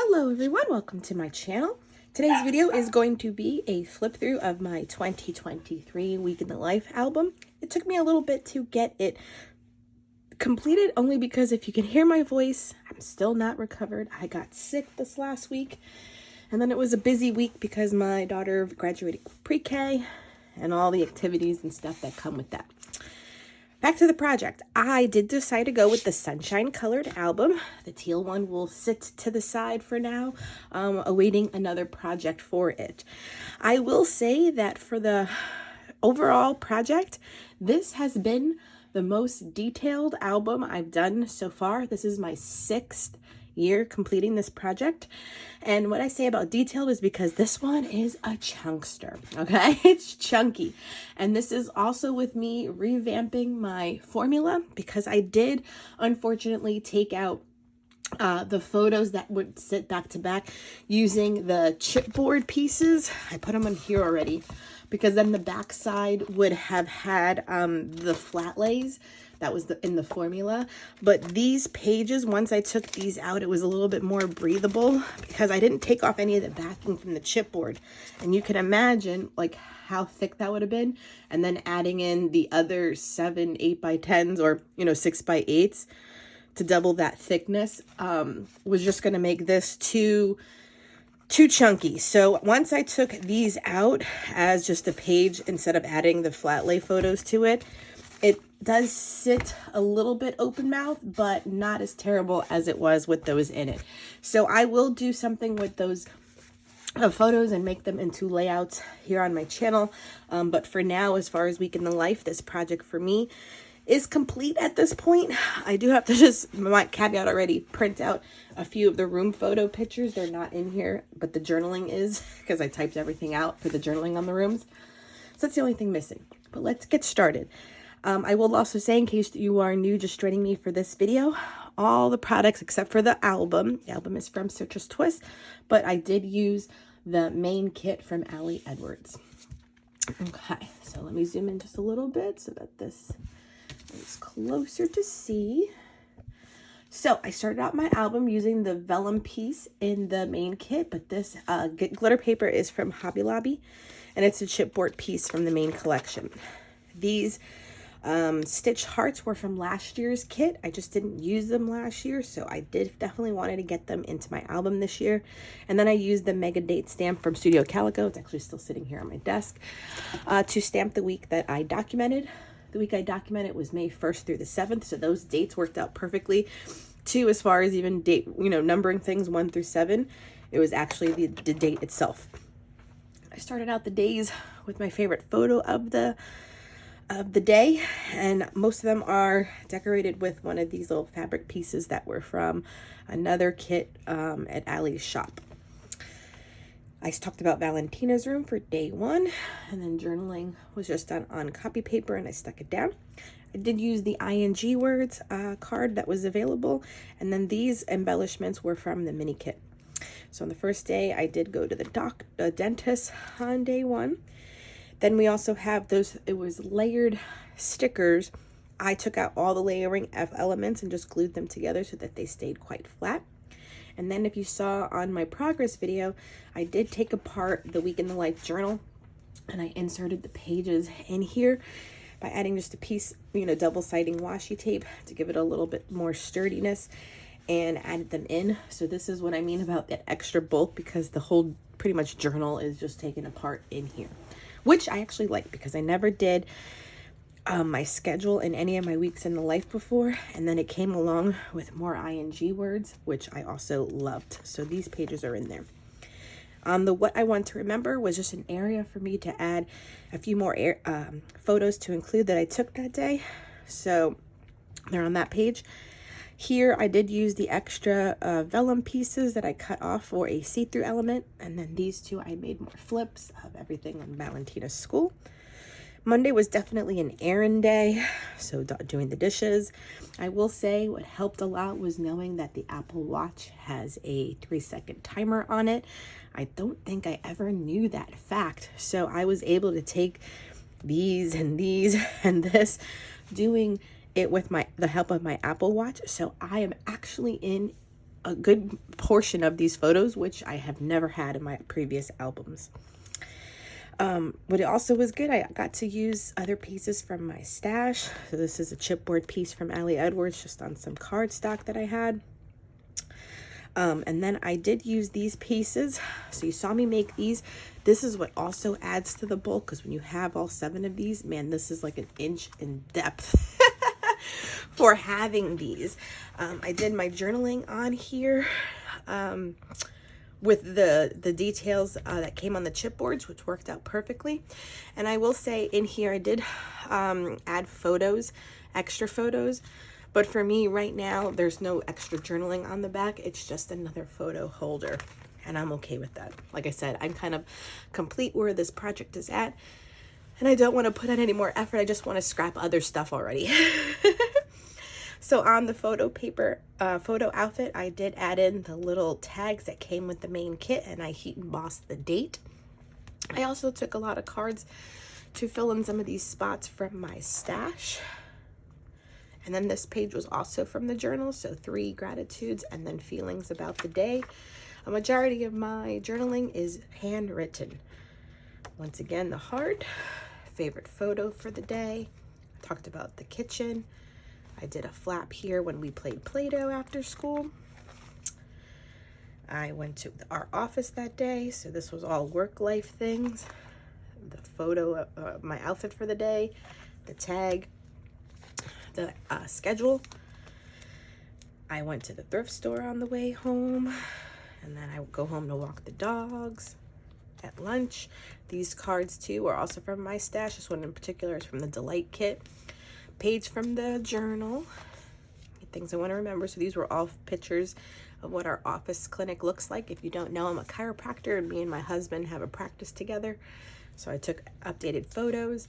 Hello everyone, welcome to my channel. Today's video is going to be a flip through of my 2023 Week in the Life album. It took me a little bit to get it completed, only because if you can hear my voice, I'm still not recovered. I got sick this last week, and then it was a busy week because my daughter graduated pre-K and all the activities and stuff that come with that. Back to the project. I did decide to go with the sunshine colored album. The teal one will sit to the side for now, awaiting another project for it. I will say that for the overall project, this has been the most detailed album I've done so far. This is my 6th year completing this project, and what I say about detailed is because this one is a chunkster. Okay, it's chunky, and this is also with me revamping my formula because I did unfortunately take out the photos that would sit back to back using the chipboard pieces. I put them on here already because then the back side would have had the flat lays that was in the formula. But these pages, once I took these out, it was a little bit more breathable because I didn't take off any of the backing from the chipboard. And you can imagine like how thick that would have been. And then adding in the other 7 8x10s or 6x8s to double that thickness was just going to make this too chunky. So once I took these out as just a page instead of adding the flat lay photos to it, it does sit a little bit open mouth, but not as terrible as it was with those in it. So I will do something with those photos and make them into layouts here on my channel. But for now, as far as Week in the Life, this project for me is complete at this point. I do have to just, my caveat already, print out a few of the room photo pictures. They're not in here, but the journaling is, because I typed everything out for the journaling on the rooms. So that's the only thing missing. But let's get started. I will also say, in case you are new just joining me for this video, all the products except for the album is from Citrus Twist, but I did use the main kit from Ali Edwards. Okay, so let me zoom in just a little bit so that this is closer to see. So I started out my album using the vellum piece in the main kit, but this glitter paper is from Hobby Lobby, and it's a chipboard piece from the main collection. These stitch hearts were from last year's kit. I just didn't use them last year, so I did definitely wanted to get them into my album this year. And then I used the mega date stamp from Studio Calico. It's actually still sitting here on my desk to stamp the week that I documented. The week I documented was May 1st through the 7th, so those dates worked out perfectly. Too, as far as even date, numbering things 1 through 7, it was actually the date itself. I started out the days with my favorite photo of the day, and most of them are decorated with one of these little fabric pieces that were from another kit at Ali's shop. I talked about Valentina's room for day 1, and then journaling was just done on copy paper and I stuck it down. I did use the ING words card that was available, and then these embellishments were from the mini kit. So on the first day I did go to the dentist on day 1. Then we also have those, it was layered stickers. I took out all the layering elements and just glued them together so that they stayed quite flat. And then if you saw on my progress video, I did take apart the Week in the Life journal and I inserted the pages in here by adding just a piece, double-siding washi tape to give it a little bit more sturdiness, and added them in. So this is what I mean about that extra bulk, because the whole pretty much journal is just taken apart in here, which I actually like because I never did my schedule in any of my weeks in the life before, and then it came along with more ING words, which I also loved. So these pages are in there. The what I want to remember was just an area for me to add a few more photos to include that I took that day. So they're on that page. Here I did use the extra vellum pieces that I cut off for a see-through element, and then these two I made more flips of everything in Valentina's school. Monday was definitely an errand day, so doing the dishes. I will say what helped a lot was knowing that the Apple Watch has a 3-second timer on it. I don't think I ever knew that fact, so I was able to take these and this, doing it with the help of my Apple Watch. So I am actually in a good portion of these photos, which I have never had in my previous albums. But it also was good. I got to use other pieces from my stash. So this is a chipboard piece from Allie Edwards, just on some cardstock that I had. And then I did use these pieces. So you saw me make these. This is what also adds to the bulk, because when you have all 7 of these, man, this is like an inch in depth for having these. I did my journaling on here with the details that came on the chipboards, which worked out perfectly. And I will say in here I did add photos, extra photos. But for me right now, there's no extra journaling on the back. It's just another photo holder. And I'm okay with that. Like I said, I'm kind of complete where this project is at. And I don't want to put in any more effort. I just want to scrap other stuff already. So on the photo paper, photo outfit, I did add in the little tags that came with the main kit. And I heat embossed the date. I also took a lot of cards to fill in some of these spots from my stash. And then this page was also from the journal, so 3 gratitudes and then feelings about the day. A majority of my journaling is handwritten. Once again, the heart, favorite photo for the day. I talked about the kitchen. I did a flap here when we played Play-Doh after school. I went to our office that day, so this was all work-life things. The photo of my outfit for the day, the tag, the schedule. I went to the thrift store on the way home, and then I would go home to walk the dogs. At lunch, these cards too are also from my stash. This one in particular is from the Delight Kit. Page from the journal, things I want to remember. So these were all pictures of what our office clinic looks like. If you don't know, I'm a chiropractor, and me and my husband have a practice together. So I took updated photos,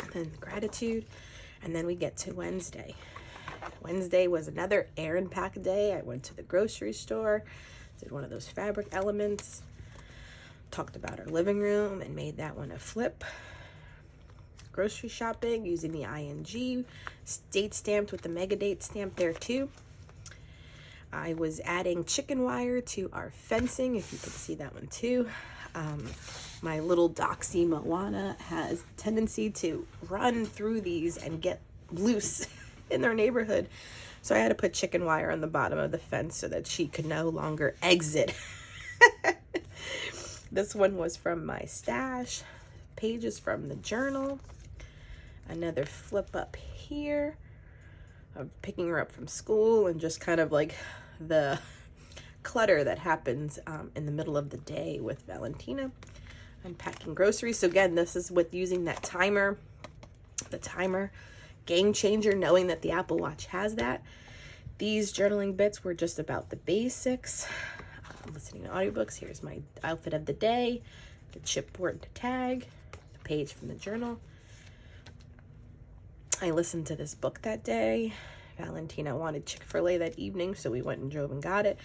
and then gratitude. And then we get to Wednesday. Wednesday was another errand pack day. I went to the grocery store, did one of those fabric elements, talked about our living room and made that one a flip. Grocery shopping using the ING, date stamped with the mega date stamp there too. I was adding chicken wire to our fencing, if you can see that one too. My little Doxy Moana has a tendency to run through these and get loose in their neighborhood. So I had to put chicken wire on the bottom of the fence so that she could no longer exit. This one was from my stash. Pages from the journal. Another flip up here of picking her up from school and just kind of like the clutter that happens in the middle of the day with Valentina. Unpacking groceries. So again, this is with using that timer, the timer, game changer, knowing that the Apple Watch has that. These journaling bits were just about the basics. Listening to audiobooks. Here's my outfit of the day, the chipboard tag, the page from the journal. I listened to this book that day. Valentina wanted Chick-fil-A that evening, so we went and drove and got it.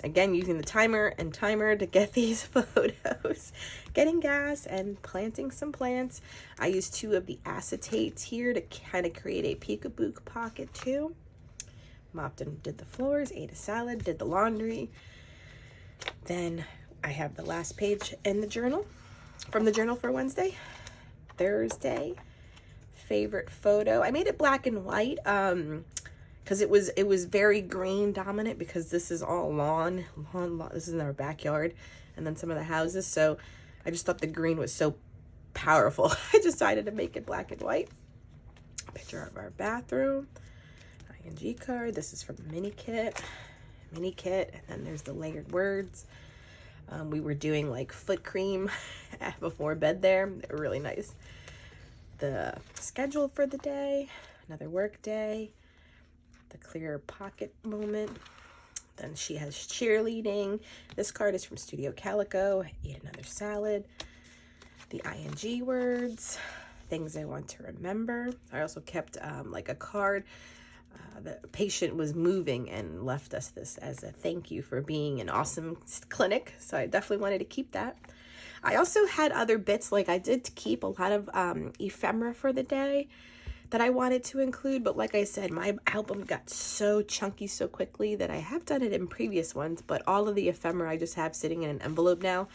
Again, using the timer to get these photos. Getting gas and planting some plants. I used 2 of the acetates here to kind of create a peekaboo pocket too. Mopped and did the floors, ate a salad, did the laundry. Then I have the last page in the journal, from the journal for Wednesday. Thursday, favorite photo. I made it black and white because it was very green dominant, because this is all lawn. This is in our backyard, and then some of the houses. So I just thought the green was so powerful. I decided to make it black and white. Picture of our bathroom. ING card. This is from the mini kit, and then there's the layered words. We were doing like foot cream before bed there. They were really nice. The schedule for the day, another work day, the clear pocket moment. Then she has cheerleading. This card is from Studio Calico. Ate another salad. The ING words, things I want to remember. I also kept like a card. The patient was moving and left us this as a thank you for being an awesome clinic. So I definitely wanted to keep that. I also had other bits, like I did keep a lot of ephemera for the day. that I wanted to include, but like I said, my album got so chunky so quickly that I have done it in previous ones, but all of the ephemera I just have sitting in an envelope now.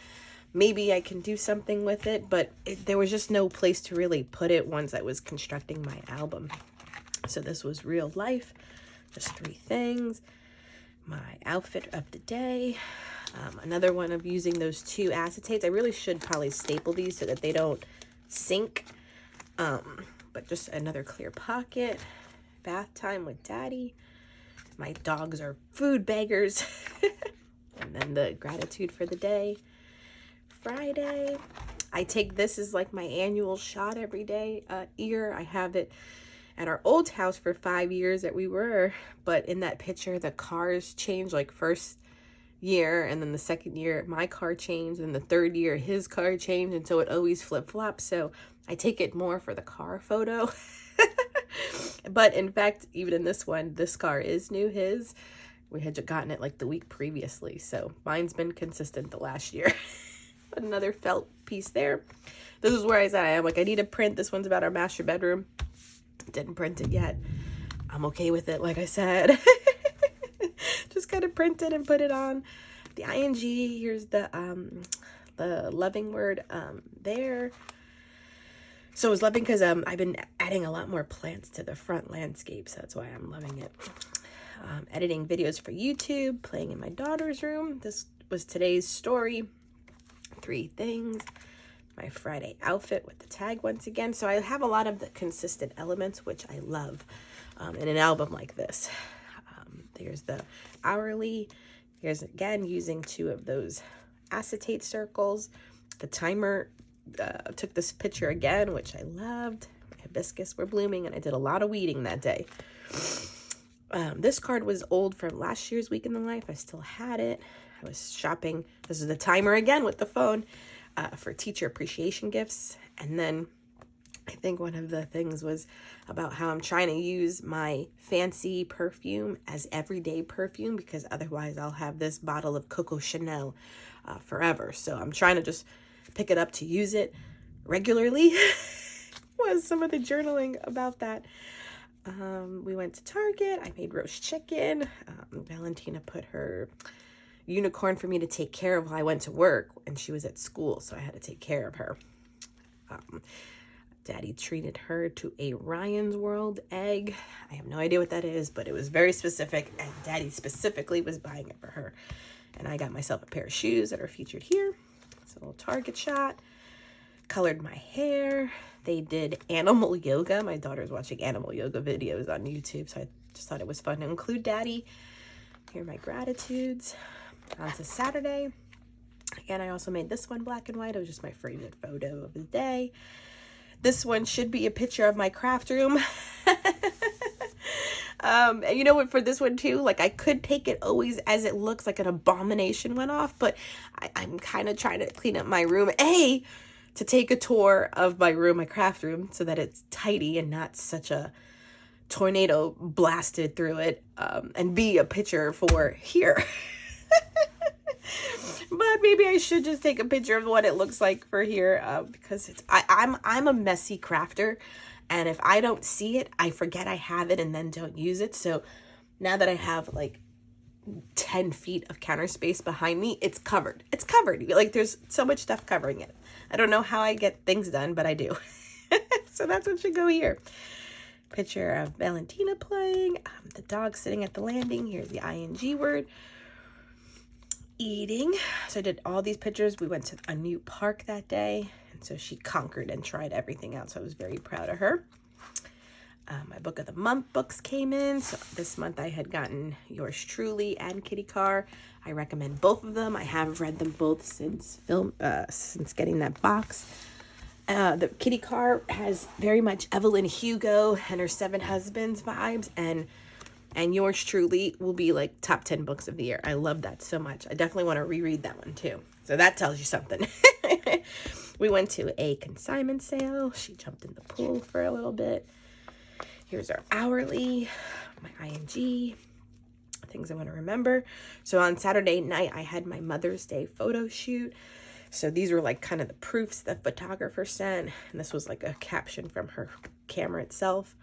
Maybe I can do something with it, but there was just no place to really put it once I was constructing my album. So this was real life, just 3 things. My outfit of the day. Another one of using those 2 acetates. I really should probably staple these so that they don't sink. But just another clear pocket. Bath time with Daddy. My dogs are food beggars. And then the gratitude for the day. Friday. I take this as like my annual shot every day. Ear. I have it at our old house for 5 years that we were. But in that picture, the cars changed, like first year, and then the second year my car changed, and the third year his car changed, and so it always flip-flops. So I take it more for the car photo. But in fact, even in this one, this car is new. His, we had gotten it like the week previously, so mine's been consistent the last year. Another felt piece there. This is where I said I am like, I need to print. This one's about our master bedroom. Didn't print it yet. I'm okay with it, like I said. Just gotta print it and put it on. The ing, here's the loving word there. So I was loving because I've been adding a lot more plants to the front landscape, so that's why I'm loving it. Editing videos for YouTube, playing in my daughter's room. This was today's story. 3 things. My Friday outfit with the tag once again. So I have a lot of the consistent elements, which I love in an album like this. There's the hourly. Here's again using 2 of those acetate circles. The timer, took this picture again, which I loved. My hibiscus were blooming, and I did a lot of weeding that day. This card was old from last year's Week in the Life. I still had it. I was shopping. This is the timer again with the phone for teacher appreciation gifts. And then I think one of the things was about how I'm trying to use my fancy perfume as everyday perfume, because otherwise I'll have this bottle of Coco Chanel forever. So I'm trying to just pick it up to use it regularly. Was some of the journaling about that. We went to Target. I made roast chicken. Valentina put her unicorn for me to take care of while I went to work, and she was at school, so I had to take care of her. Daddy treated her to a Ryan's World egg. I have no idea what that is, but it was very specific, and Daddy specifically was buying it for her. And I got myself a pair of shoes that are featured here. It's a little Target shot. Colored my hair. They did animal yoga. My daughter's watching animal yoga videos on YouTube, so I just thought it was fun to include Daddy. Here are my gratitudes. On to Saturday. Again, I also made this one black and white. It was just my favorite photo of the day. This one should be a picture of my craft room. And you know what, for this one too, like I could take it always as it looks, like an abomination went off, but I'm kind of trying to clean up my room. To take a tour of my room, my craft room, so that it's tidy and not such a tornado blasted through it, and be a picture for here. But maybe I should just take a picture of what it looks like for here, because I'm a messy crafter, and if I don't see it, I forget I have it and then don't use it. So now that I have like 10 feet of counter space behind me, it's covered. It's covered. Like there's so much stuff covering it. I don't know how I get things done, but I do. So that's what should go here. Picture of Valentina playing, the dog sitting at the landing. Here's the ing word. Eating. So I did all these pictures. We went to a new park that day, and so she conquered and tried everything out, so I was very proud of her. My book of the month books came in. So this month I had gotten Yours Truly and Kitty Car. I recommend both of them. I have read them both since getting that box. The Kitty Car has very much Evelyn Hugo and her 7 husbands vibes, and Yours Truly will be like top 10 books of the year. I love that so much. I definitely want to reread that one too. So that tells you something. We went to a consignment sale. She jumped in the pool for a little bit. Here's our hourly, my ing, things I want to remember. So on Saturday night, I had my Mother's Day photo shoot. So these were like kind of the proofs the photographer sent. And this was like a caption from her camera itself.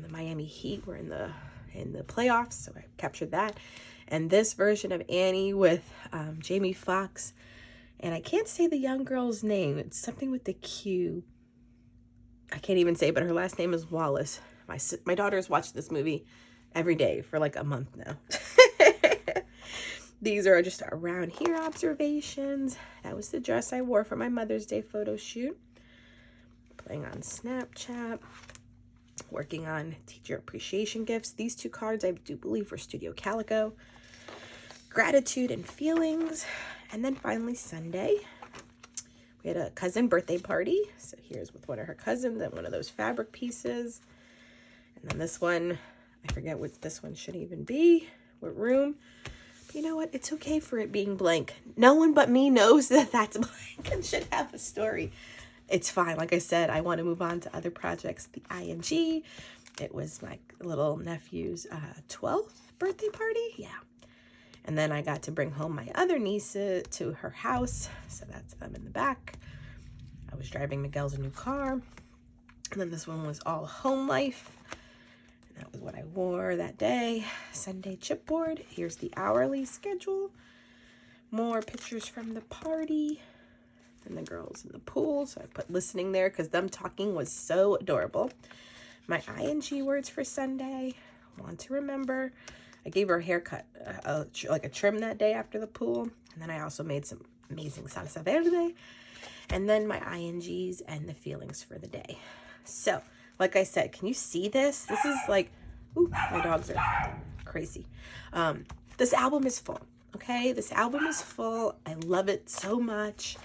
The Miami Heat were in the playoffs, so I captured that. And this version of Annie with Jamie Foxx. And I can't say the young girl's name. It's something with the Q. I can't even say, but her last name is Wallace. My daughter's watched this movie every day for like a month now. These are just around here observations. That was the dress I wore for my Mother's Day photo shoot. Playing on Snapchat. Working on teacher appreciation gifts. These 2 cards I do believe were Studio Calico. Gratitude and feelings. And then finally Sunday. We had a cousin birthday party. So here's with one of her cousins and one of those fabric pieces. And then this one, I forget what this one should even be. What room. You know what? It's okay for it being blank. No one but me knows that that's blank and should have a story. It's fine. Like I said, I want to move on to other projects. The ING. It was my little nephew's 12th birthday party. Yeah. And then I got to bring home my other niece to her house. So that's them in the back. I was driving Miguel's new car. And then this one was all home life. That was what I wore that day. Sunday chipboard. Here's the hourly schedule. More pictures from the party. And the girls in the pool. So I put listening there because them talking was so adorable. My ING words for Sunday. Want to remember. I gave her a haircut, like a trim that day after the pool. And then I also made some amazing salsa verde. And then my INGs and the feelings for the day. So, like I said, can you see this? This is like, ooh, my dogs are crazy. This album is full, okay? This album is full. I love it so much,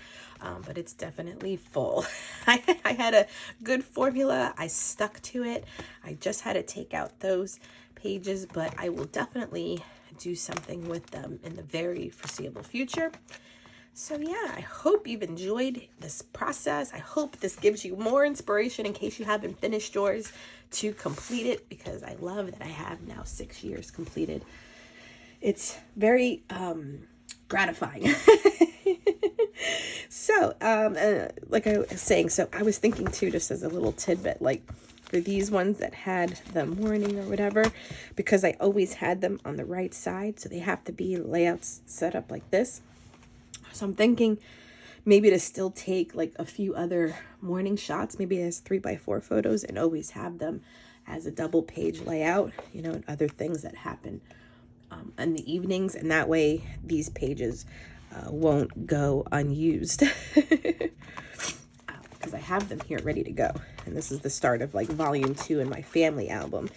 but it's definitely full. I had a good formula. I stuck to it. I just had to take out those pages, but I will definitely do something with them in the very foreseeable future. So yeah, I hope you've enjoyed this process. I hope this gives you more inspiration in case you haven't finished yours to complete it, because I love that I have now 6 years completed. It's very gratifying. So, like I was saying, so I was thinking too, just as a little tidbit, like for these ones that had the morning or whatever, because I always had them on the right side, so they have to be layouts set up like this. So I'm thinking maybe to still take like a few other morning shots, maybe as 3x4 photos, and always have them as a double page layout, you know, and other things that happen in the evenings. And that way these pages won't go unused because I have them here ready to go. And this is the start of like volume 2 in my family album.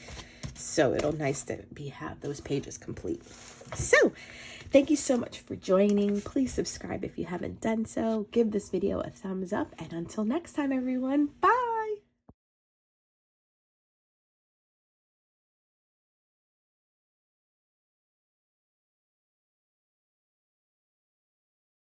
So it'll nice to have those pages complete. So thank you so much for joining. Please subscribe if you haven't done so. Give this video a thumbs up. And until next time, everyone, bye.